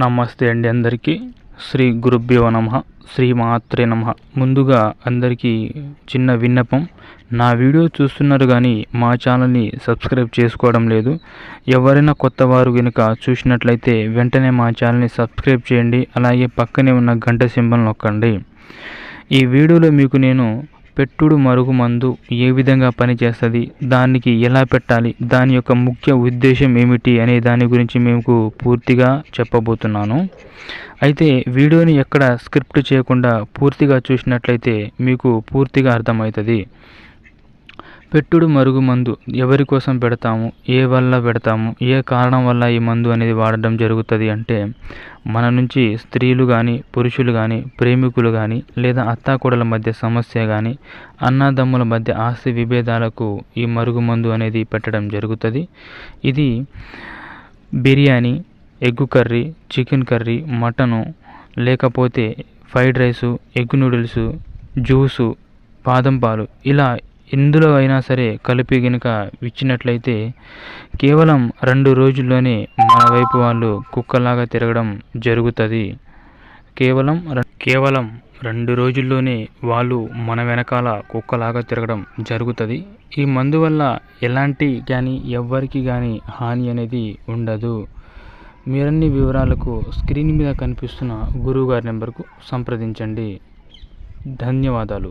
నమస్తే అండి అందరికీ. శ్రీ గురుభ్యో నమః. శ్రీ మాత్రే నమః. ముందుగా అందరికీ చిన్న విన్నపం. నా వీడియో చూస్తున్నారు కానీ మా ఛానల్ని సబ్స్క్రైబ్ చేసుకోవడం లేదు. ఎవరైనా కొత్త వారు కనుక చూసినట్లయితే వెంటనే మా ఛానల్ని సబ్స్క్రైబ్ చేయండి. అలాగే పక్కనే ఉన్న గంట సింబల్ నొక్కండి. ఈ వీడియోలో మీకు నేను పెట్టుడు మరుగు మందు ఏ విధంగా పనిచేస్తుంది, దానికి ఎలా పెట్టాలి, దాని యొక్క ముఖ్య ఉద్దేశం ఏమిటి అనే దాని గురించి మీకు పూర్తిగా చెప్పబోతున్నాను. అయితే వీడియోని ఎక్కడ స్క్రిప్ట్ చేయకుండా పూర్తిగా చూసినట్లయితే మీకు పూర్తిగా అర్థమవుతుంది. పెట్టుడు మరుగు మందు ఎవరి కోసం పెడతాము, ఏ వల్ల పెడతాము, ఏ కారణం వల్ల ఈ మందు అనేది వాడడం జరుగుతుంది అంటే, మన నుంచి స్త్రీలు కానీ పురుషులు కానీ ప్రేమికులు కానీ లేదా అత్తాకోడల మధ్య సమస్య కానీ అన్నదమ్ముల మధ్య ఆస్తి విభేదాలకు ఈ మరుగు మందు అనేది పెట్టడం జరుగుతుంది. ఇది biryani, egg curry, chicken curry, mutton, లేకపోతే fried rice, egg noodles, juice, బాదం పాలు, ఇలా ఎందులో అయినా సరే కలిపి గనుక ఇచ్చినట్లయితే కేవలం 2 రోజుల్లోనే మన వైపు వాళ్ళు కుక్కలాగా తిరగడం జరుగుతుంది. కేవలం 2 రోజుల్లోనే వాళ్ళు మన వెనకాల కుక్కలాగా తిరగడం జరుగుతుంది. ఈ మందు వల్ల ఎలాంటి కానీ ఎవ్వరికి కానీ హాని అనేది ఉండదు. మీరన్ని వివరాలకు స్క్రీన్ మీద కనిపిస్తున్న గురువుగారి నెంబర్కు సంప్రదించండి. ధన్యవాదాలు.